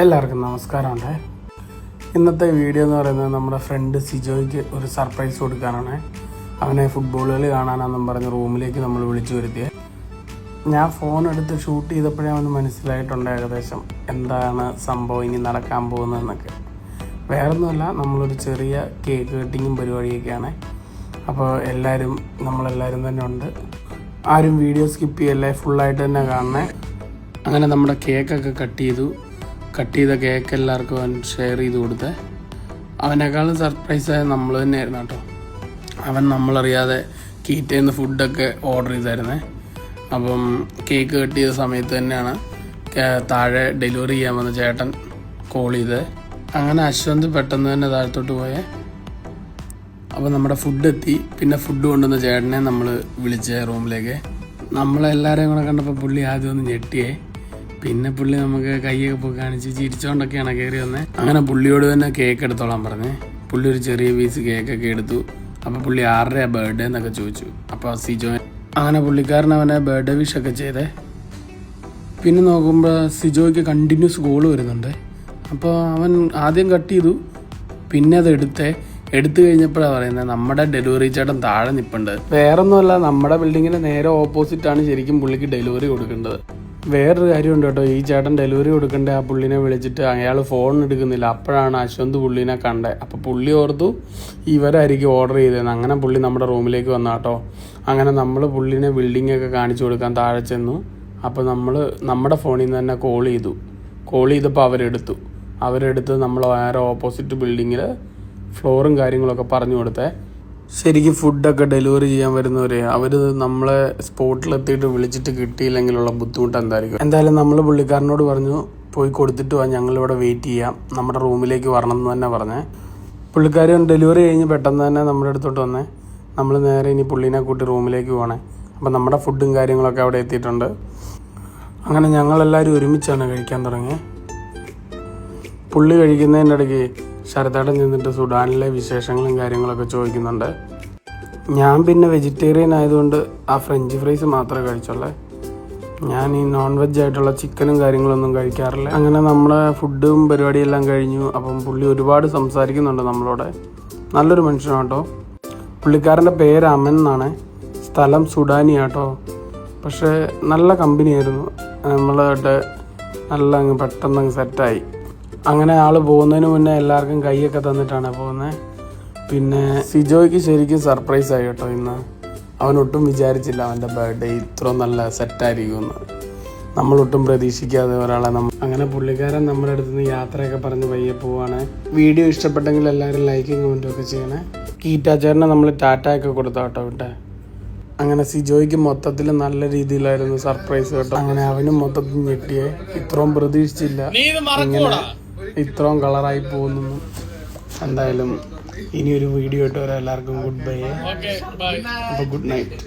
എല്ലാവർക്കും നമസ്കാരമുണ്ട്. ഇന്നത്തെ വീഡിയോ എന്ന് പറയുന്നത് നമ്മുടെ ഫ്രണ്ട് സിജോയ്ക്ക് ഒരു സർപ്രൈസ് കൊടുക്കാനാണ്. അവനെ ഫുട്ബോൾ കളി കാണാനാണെന്നും പറഞ്ഞ് റൂമിലേക്ക് നമ്മൾ വിളിച്ചു വരുത്തിയത്. ഞാൻ ഫോൺ എടുത്ത് ഷൂട്ട് ചെയ്തപ്പോഴേ അവന് മനസ്സിലായിട്ടുണ്ട് ഏകദേശം എന്താണ് സംഭവം ഇനി നടക്കാൻ പോകുന്നതെന്നൊക്കെ. വേറൊന്നുമല്ല, നമ്മളൊരു ചെറിയ കേക്ക് കട്ടിങ്ങും പരിപാടിയൊക്കെയാണ്. അപ്പോൾ നമ്മളെല്ലാവരും തന്നെ ഉണ്ട്. ആരും വീഡിയോ സ്കിപ്പ് ചെയ്യല്ലേ, ഫുള്ളായിട്ട് തന്നെ കാണണേ. അങ്ങനെ നമ്മുടെ കേക്കൊക്കെ കട്ട് ചെയ്ത കേക്ക് എല്ലാവർക്കും അവൻ ഷെയർ ചെയ്ത് കൊടുത്തേ. അവനേക്കാളും സർപ്രൈസായ നമ്മൾ തന്നെയായിരുന്നു കേട്ടോ. അവൻ നമ്മളറിയാതെ കീറ്റയിൽ നിന്ന് ഫുഡൊക്കെ ഓർഡർ ചെയ്തായിരുന്നേ. അപ്പം കേക്ക് കട്ട് ചെയ്ത സമയത്ത് തന്നെയാണ് താഴെ ഡെലിവറി ചെയ്യാൻ വന്ന ചേട്ടൻ കോൾ ചെയ്തത്. അങ്ങനെ അശ്വന്ത് പെട്ടെന്ന് തന്നെ താഴത്തോട്ട് പോയേ. അപ്പോൾ നമ്മുടെ ഫുഡ് എത്തി. പിന്നെ ഫുഡ് കൊണ്ടുവന്ന ചേട്ടനെ നമ്മൾ വിളിച്ചേ റൂമിലേക്ക്. നമ്മളെല്ലാവരെയും കൂടെ കണ്ടപ്പോൾ പുള്ളി ആദ്യം ഒന്ന് ഞെട്ടിയേ. പിന്നെ പുള്ളി നമുക്ക് കൈയൊക്കെ പോയി കാണിച്ച് ചിരിച്ചോണ്ടൊക്കെയാണ് കയറി വന്നത്. അങ്ങനെ പുള്ളിയോട് തന്നെ കേക്ക് എടുത്തോളാൻ പറഞ്ഞേ. പുള്ളി ഒരു ചെറിയ പീസ് കേക്കൊക്കെ എടുത്തു. അപ്പോൾ പുള്ളി 6 ബർത്ത്ഡേ എന്നൊക്കെ ചോദിച്ചു. അപ്പോൾ സിജോ അങ്ങനെ പുള്ളിക്കാരൻ അവനെ ബർത്ത്ഡേ വിഷൊക്കെ ചെയ്തേ. പിന്നെ നോക്കുമ്പോൾ സിജോയ്ക്ക് കണ്ടിന്യൂസ് കോള് വരുന്നുണ്ട്. അപ്പോൾ അവൻ ആദ്യം കട്ട് ചെയ്തു, പിന്നെ അത് എടുത്തു കഴിഞ്ഞപ്പോഴാണ് പറയുന്നത് നമ്മുടെ ഡെലിവറി ചേട്ടൻ താഴെ നിൽപ്പുണ്ട്. വേറൊന്നുമല്ല, നമ്മുടെ ബിൽഡിങ്ങിന് നേരെ ഓപ്പോസിറ്റാണ് ശരിക്കും പുള്ളിക്ക് ഡെലിവറി കൊടുക്കേണ്ടത്. വേറൊരു കാര്യമുണ്ട് കേട്ടോ, ഈ ചേട്ടൻ ഡെലിവറി കൊടുക്കേണ്ട ആ പുള്ളിനെ വിളിച്ചിട്ട് അയാൾ ഫോൺ എടുക്കുന്നില്ല. അപ്പോഴാണ് അശ്വന്ത് പുള്ളിനെ കണ്ടത്. അപ്പോൾ പുള്ളി ഓർത്തു ഇവരായിരിക്കും ഓർഡർ ചെയ്തതെന്ന്. അങ്ങനെ പുള്ളി നമ്മുടെ റൂമിലേക്ക് വന്ന കേട്ടോ. അങ്ങനെ നമ്മൾ പുള്ളിനെ ബിൽഡിങ്ങൊക്കെ കാണിച്ചു കൊടുക്കാൻ താഴെ ചെന്നു. അപ്പോൾ നമ്മുടെ ഫോണിൽ നിന്ന് തന്നെ കോൾ ചെയ്തപ്പോൾ അവരെടുത്ത് നമ്മൾ വേറെ ഓപ്പോസിറ്റ് ബിൽഡിങ്ങിൽ ഫ്ലോറും കാര്യങ്ങളൊക്കെ പറഞ്ഞു കൊടുത്തേ. ശരിക്കും ഫുഡൊക്കെ ഡെലിവറി ചെയ്യാൻ വരുന്നവരെ അവർ നമ്മളെ സ്പോട്ടിലെത്തിയിട്ട് വിളിച്ചിട്ട് കിട്ടിയില്ലെങ്കിലുള്ള ബുദ്ധിമുട്ട് എന്തായാലും നമ്മൾ പുള്ളിക്കാരനോട് പറഞ്ഞു പോയി കൊടുത്തിട്ട് വാ, ഞങ്ങളിവിടെ വെയിറ്റ് ചെയ്യാം, നമ്മുടെ റൂമിലേക്ക് വരണം എന്ന് തന്നെ പറഞ്ഞേ. പുള്ളിക്കാരൻ ഡെലിവറി കഴിഞ്ഞ് പെട്ടെന്ന് തന്നെ നമ്മുടെ അടുത്തോട്ട് വന്നേ. നമ്മൾ നേരെ ഇനി പുള്ളീനെ കൂട്ടി റൂമിലേക്ക് പോകണേ. അപ്പം നമ്മുടെ ഫുഡും കാര്യങ്ങളൊക്കെ അവിടെ എത്തിയിട്ടുണ്ട്. അങ്ങനെ ഞങ്ങളെല്ലാവരും ഒരുമിച്ചാണ് കഴിക്കാൻ തുടങ്ങിയത്. പുള്ളി കഴിക്കുന്നതിൻ്റെ ഇടയ്ക്ക് ശരത്തേട്ടൻ ചെന്നിട്ട് സുഡാനിലെ വിശേഷങ്ങളും കാര്യങ്ങളൊക്കെ ചോദിക്കുന്നുണ്ട്. ഞാൻ പിന്നെ വെജിറ്റേറിയൻ ആയതുകൊണ്ട് ആ ഫ്രഞ്ച് ഫ്രൈസ് മാത്രമേ കഴിച്ചുള്ളൂ. ഞാൻ ഈ നോൺ വെജ് ആയിട്ടുള്ള ചിക്കനും കാര്യങ്ങളൊന്നും കഴിക്കാറില്ല. അങ്ങനെ നമ്മുടെ ഫുഡും പരിപാടിയെല്ലാം കഴിഞ്ഞു. അപ്പം പുള്ളി ഒരുപാട് സംസാരിക്കുന്നുണ്ട് നമ്മളോട്. നല്ലൊരു മനുഷ്യനാണ് കേട്ടോ. പുള്ളിക്കാരൻ്റെ പേര് അമൻ എന്നാണ്, സ്ഥലം സുഡാനിയാട്ടോ. പക്ഷേ നല്ല കമ്പനിയായിരുന്നു. നമ്മളായിട്ട് നല്ല പെട്ടെന്ന് സെറ്റായി. അങ്ങനെ ആൾ പോകുന്നതിന് മുന്നേ എല്ലാവർക്കും കൈയൊക്കെ തന്നിട്ടാണ് പോകുന്നത്. പിന്നെ സിജോയ്ക്ക് ശരിക്കും സർപ്രൈസ് ആയി കേട്ടോ ഇന്ന്. അവനൊട്ടും വിചാരിച്ചില്ല അവൻ്റെ ബർത്ത്ഡേ ഇത്ര നല്ല സെറ്റായിരിക്കുമെന്ന്. നമ്മളൊട്ടും പ്രതീക്ഷിക്കാതെ ഒരാളെ അങ്ങനെ പുള്ളിക്കാരൻ നമ്മുടെ അടുത്ത് നിന്ന് യാത്രയൊക്കെ പറഞ്ഞ് പയ്യെ പോവാണ്. വീഡിയോ ഇഷ്ടപ്പെട്ടെങ്കിൽ എല്ലാവരും ലൈക്കും കമൻറ്റും ഒക്കെ ചെയ്യണേ. കീറ്റാച്ചേട്ടനെ നമ്മൾ ടാറ്റയൊക്കെ കൊടുത്താ കേട്ടോ വിട്ടെ. അങ്ങനെ സിജോയ്ക്ക് മൊത്തത്തിൽ നല്ല രീതിയിലായിരുന്നു സർപ്രൈസ് കേട്ടോ. അങ്ങനെ അവനും മൊത്തത്തിൽ ഞെട്ടിയേ. ഇത്രയും പ്രതീക്ഷിച്ചില്ല ഇങ്ങനെ ഇത്രയും കളറായി പോകുന്നു. എന്തായാലും ഇനിയൊരു വീഡിയോ ഇട്ട് വരാം. എല്ലാവർക്കും ഗുഡ് ബൈ. അപ്പോൾ ഗുഡ് നൈറ്റ്.